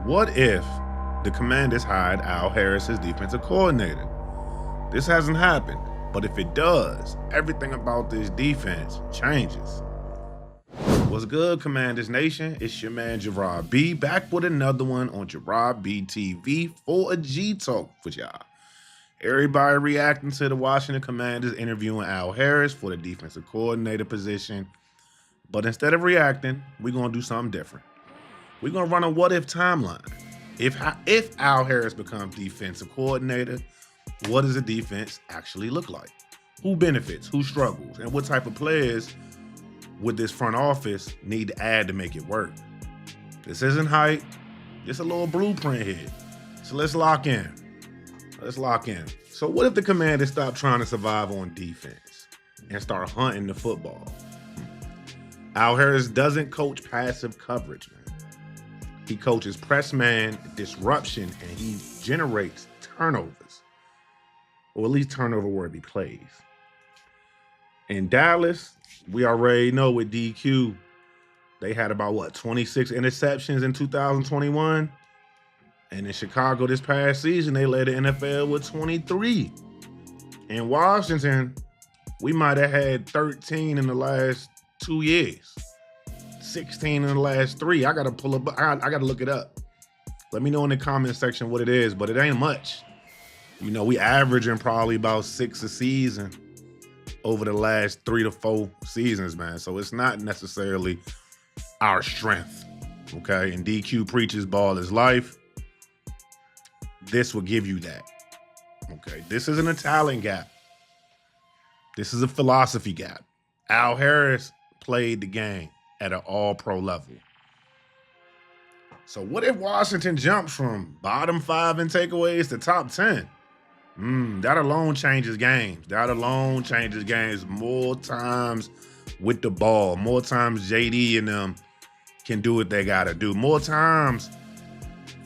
What if the Commanders hired Al Harris as defensive coordinator? This hasn't happened, but if it does, everything about this defense changes. What's good, Commanders Nation? It's your man Gerard B, back with another one on Gerard B TV for a G Talk for y'all. Everybody reacting to the Washington Commanders interviewing Al Harris for the defensive coordinator position. But instead of reacting, we're going to do something different. We're going to run a what-if timeline. If Al Harris becomes defensive coordinator, what does the defense actually look like? Who benefits? Who struggles? And what type of players would this front office need to add to make it work? This isn't hype. Just a little blueprint here. So let's lock in. So what if the Commanders stop trying to survive on defense and start hunting the football? Al Harris doesn't coach passive coverage, man. He coaches press man, disruption, and he generates turnovers, or at least turnover-worthy plays. In Dallas, we already know with DQ, they had about, 26 interceptions in 2021? And in Chicago this past season, they led the NFL with 23. In Washington, we might have had 13 in the last 2 years. 16 in the last 3. I gotta pull up, I gotta look it up. Let me know in the comment section what it is, but it ain't much. You know, we averaging probably about 6 a season over the last 3 to 4 seasons, man. So it's not necessarily our strength, okay? And DQ preaches ball is life. This will give you that, okay? This isn't a talent gap. This is a philosophy gap. Al Harris played the game at an all-pro level. So what if Washington jumps from bottom 5 in takeaways to top 10? That alone changes games. More times with the ball. More times JD and them can do what they got to do. More times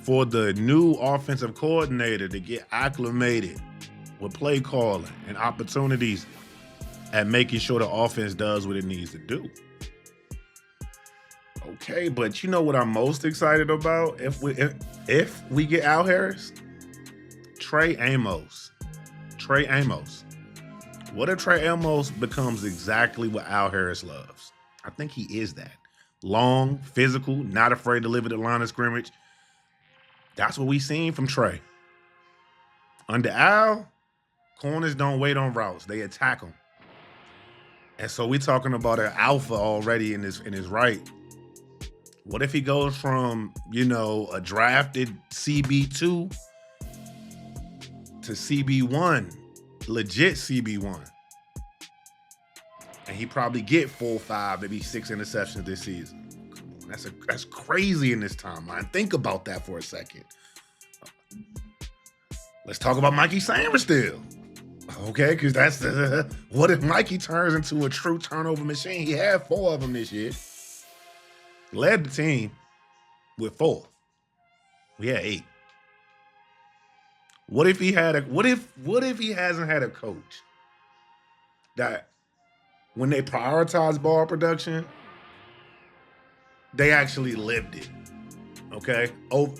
for the new offensive coordinator to get acclimated with play calling and opportunities at making sure the offense does what it needs to do. Okay, but you know what I'm most excited about if we get Al Harris? Trey Amos. What if Trey Amos becomes exactly what Al Harris loves? I think he is that. Long, physical, not afraid to live at the line of scrimmage. That's what we seen from Trey. Under Al, corners don't wait on routes. They attack them. And so we talking about an alpha already in his right. What if he goes from, a drafted CB2 to CB1, legit CB1? And he probably get 4, 5, maybe 6 interceptions this season. That's crazy in this timeline. Think about that for a second. Let's talk about Mikey Sainristil. Okay, because that's what if Mikey turns into a true turnover machine? He had 4 of them this year. Led the team with 4. We had 8. What if he hasn't had a coach that when they prioritize ball production, they actually lived it? Okay? Oh,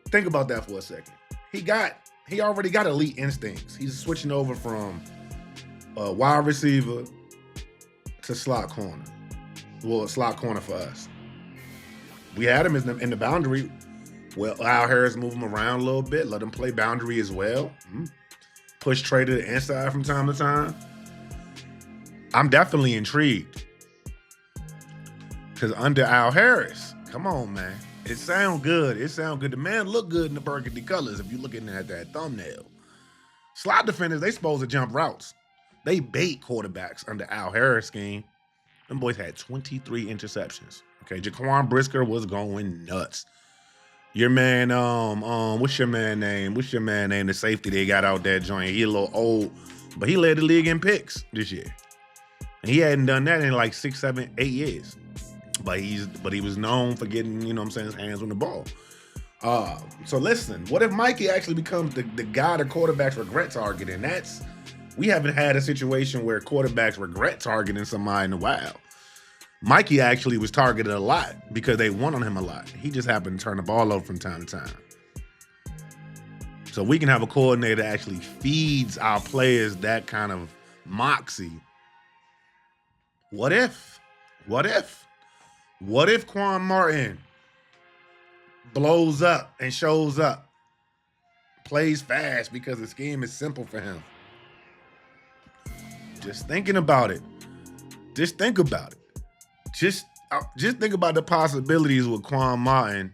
think about that for a second. He already got elite instincts. He's switching over from wide receiver to slot corner. Well, slot corner for us. We had him in the boundary. Well, Al Harris move him around a little bit, let him play boundary as well. Push Trey to the inside from time to time. I'm definitely intrigued. Because under Al Harris, come on, man. It sound good. The man look good in the burgundy colors if you're looking at that thumbnail. Slot defenders, they supposed to jump routes. They bait quarterbacks under Al Harris' scheme. Them boys had 23 interceptions. Okay, Jaquan Brisker was going nuts. Your man, what's your man name? The safety they got out that joint. He a little old, but he led the league in picks this year. And he hadn't done that in like 6, 7, 8 years. But he was known for getting, his hands on the ball. So listen, what if Mikey actually becomes the guy the quarterbacks regret targeting? We haven't had a situation where quarterbacks regret targeting somebody in a while. Mikey actually was targeted a lot because they won on him a lot. He just happened to turn the ball over from time to time. So we can have a coordinator that actually feeds our players that kind of moxie. What if? What if? What if Quan Martin blows up and shows up, plays fast because the scheme is simple for him? Just thinking about it. Just think about it. Just think about the possibilities with Quan Martin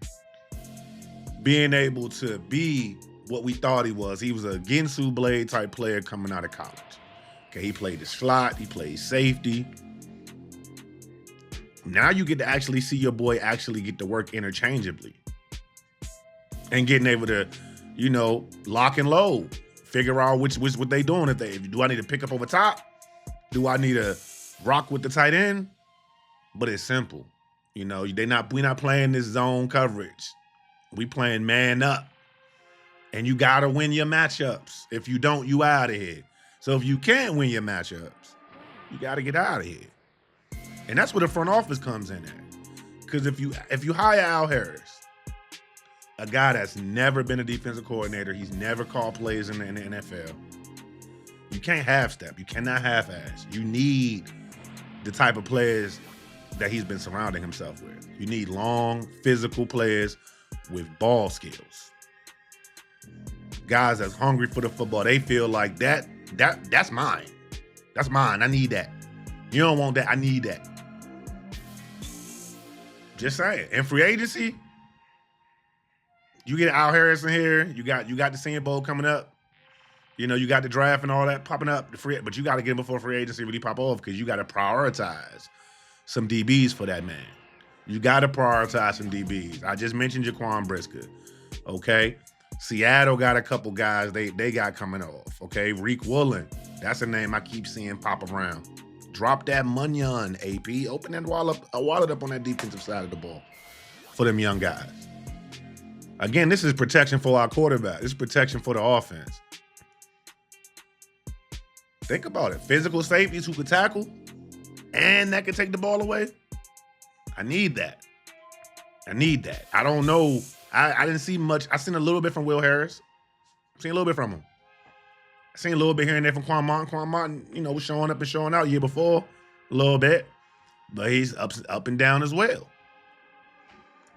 being able to be what we thought he was. He was a Ginsu Blade type player coming out of college. Okay, he played the slot, he played safety. Now you get to actually see your boy actually get to work interchangeably and getting able to, lock and load, figure out which what they doing. Do I need to pick up over top? Do I need to rock with the tight end? But it's simple. We not playing this zone coverage. We playing man up. And you gotta win your matchups. If you don't, you out of here. So if you can't win your matchups, you gotta get out of here. And that's where the front office comes in at. Because if you hire Al Harris, a guy that's never been a defensive coordinator, he's never called plays in the NFL, you can't half-step. You cannot half-ass. You need the type of players that he's been surrounding himself with. You need long, physical players with ball skills. Guys that's hungry for the football. They feel like that's mine. That's mine. I need that. You don't want that. I need that. Just saying. In free agency, you get Al Harris in here. You got the Senior Bowl coming up. You got the draft and all that popping up. But you got to get him before free agency really pop off because you got to prioritize some DBs for that man. You got to prioritize some DBs. I just mentioned Jaquan Brisker. Okay. Seattle got a couple guys they got coming off. Okay. Reek Woolen. That's a name I keep seeing pop around. Drop that money on, AP. Open that wallet up on that defensive side of the ball for them young guys. Again, this is protection for our quarterback. This is protection for the offense. Think about it. Physical safeties who could tackle and that could take the ball away. I need that. I don't know. I didn't see much. I seen a little bit from Will Harris. Seen a little bit from him. I seen a little bit here and there from Quan Martin. Quan Martin, was showing up and showing out year before a little bit, but he's up and down as well.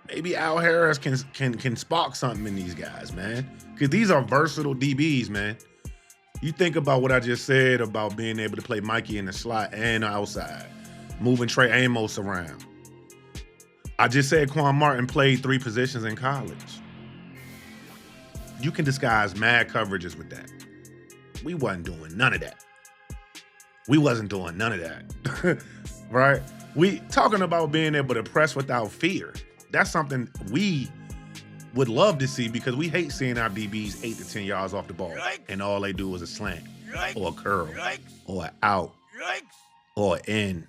Maybe Al Harris can spark something in these guys, man, because these are versatile DBs, man. You think about what I just said about being able to play Mikey in the slot and outside, moving Trey Amos around. I just said Quan Martin played 3 positions in college. You can disguise mad coverages with that. We wasn't doing none of that. Right? We talking about being able to press without fear. That's something we would love to see because we hate seeing our DBs 8 to 10 yards off the ball and all they do is a slant or a curl or an out or in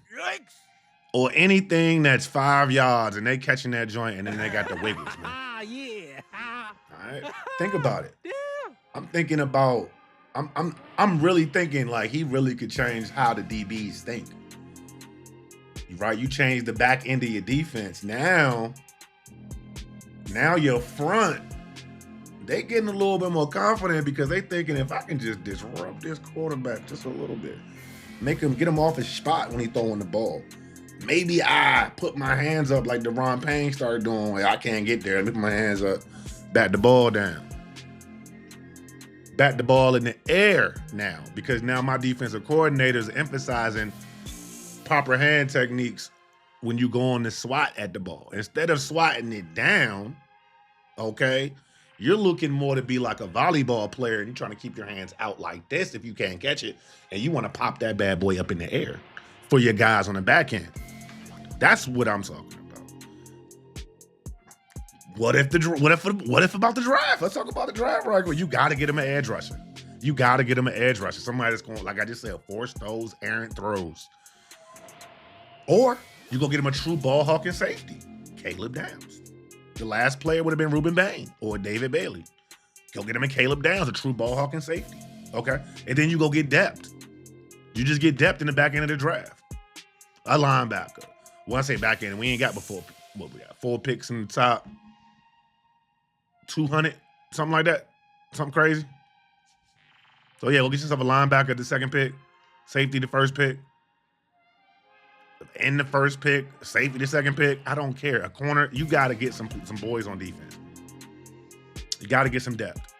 or anything that's 5 yards and they catching that joint and then they got the wiggles, man. Yeah. All right? Think about it. Yeah. I'm really thinking like he really could change how the DBs think. Right? You change the back end of your defense. Now your front, they getting a little bit more confident because they thinking if I can just disrupt this quarterback just a little bit, get him off his spot when he throwing the ball. Maybe I put my hands up like Deron Payne started doing. Like, I can't get there. Lift my hands up, bat the ball down. Bat the ball in the air now because now my defensive coordinator is emphasizing proper hand techniques when you go on the swat at the ball. Instead of swatting it down, okay, you're looking more to be like a volleyball player and you're trying to keep your hands out like this if you can't catch it, and you want to pop that bad boy up in the air for your guys on the back end. That's what I'm talking about. What if about the draft? Let's talk about the draft right quick. You got to get him an edge rusher. Somebody that's going, like I just said, force those errant throws. Or you go get him a true ball hawking safety, Caleb Downs. The last player would have been Ruben Bain or David Bailey. Go get him a Caleb Downs, a true ball hawking safety. Okay? And then you go get depth. You just get depth in the back end of the draft. A linebacker, Well, I say back end, we ain't got before. What we got? 4 picks in the top 200, something like that. Something crazy. So yeah, we'll get yourself a linebacker at the second pick, safety the first pick, in the first pick, safety the second pick. I don't care. A corner, you got to get some boys on defense. You got to get some depth.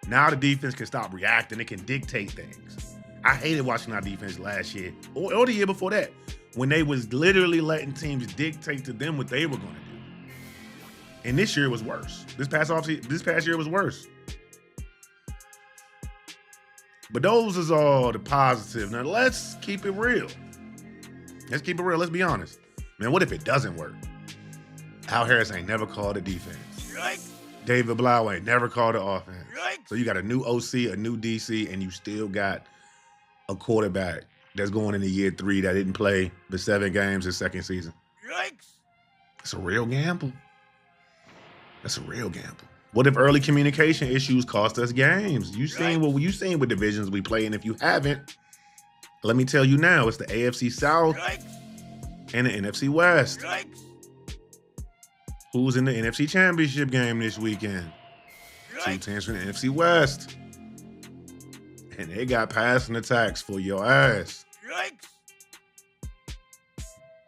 Now the defense can stop reacting. It can dictate things. I hated watching our defense last year or the year before that when they was literally letting teams dictate to them what they were going to do. And this year was worse. This past year was worse. But those is all the positive. Now let's keep it real. Let's keep it real. Let's be honest. Man, what if it doesn't work? Al Harris ain't never called a defense. Yikes. David Blau ain't never called an offense. Yikes. So you got a new OC, a new DC, and you still got a quarterback that's going into year 3 that didn't play the 7 games his second season. Yikes. It's a real gamble. That's a real gamble. What if early communication issues cost us games? You seen what divisions we play, and if you haven't, let me tell you now, it's the AFC South and the NFC West. Who's in the NFC Championship game this weekend? 2 teams from the NFC West. And they got passing attacks for your ass.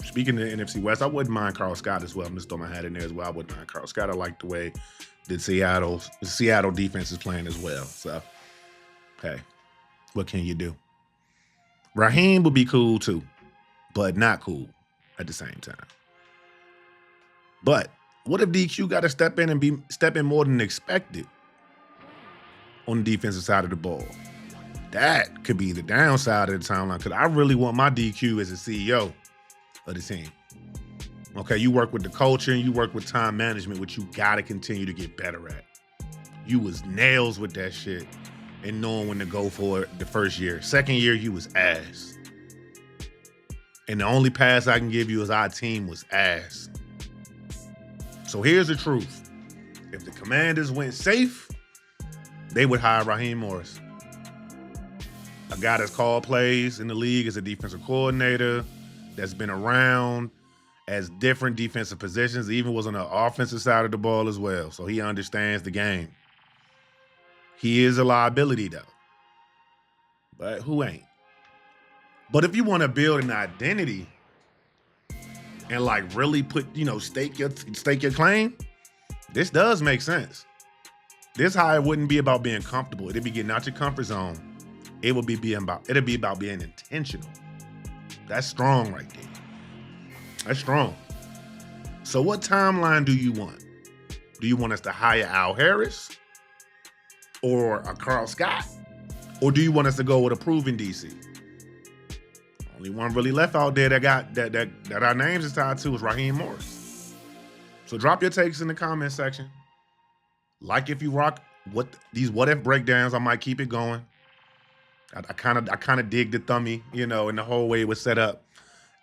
Speaking of the NFC West, I wouldn't mind Carl Scott as well. I'm just throwing my hat in there as well. I wouldn't mind Carl Scott. I like the way the Seattle defense is playing as well. So, hey, what can you do? Raheem would be cool too, but not cool at the same time. But what if DQ got to step in more than expected on the defensive side of the ball? That could be the downside of the timeline, because I really want my DQ as a CEO of the team. Okay, you work with the culture and you work with time management, which you got to continue to get better at. You was nails with that shit and knowing when to go for it the first year. Second year, you was ass. And the only pass I can give you is our team was ass. So here's the truth. If the Commanders went safe, they would hire Raheem Morris. A guy that's called plays in the league as a defensive coordinator, that's been around as different defensive positions, even was on the offensive side of the ball as well. So he understands the game. He is a liability though, but who ain't? But if you want to build an identity and like really put, stake your claim, this does make sense. This hire wouldn't be about being comfortable. It'd be getting out your comfort zone. It'd be about being intentional. That's strong right there. That's strong. So what timeline do you want? Do you want us to hire Al Harris or a Carl Scott? Or do you want us to go with a proven DC? Only one really left out there that our names is tied to is Raheem Morris. So drop your takes in the comment section. Like if you rock these what if breakdowns, I might keep it going. I kind of dig the thummy, and the whole way it was set up.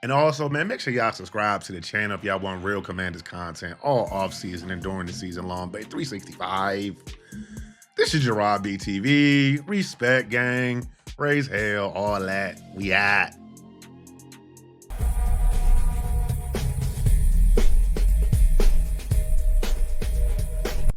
And also, man, make sure y'all subscribe to the channel if y'all want real Commanders content all off-season and during the season long. But 365. This is Gerard BTV. Respect, gang. Raise hell, all that. We at.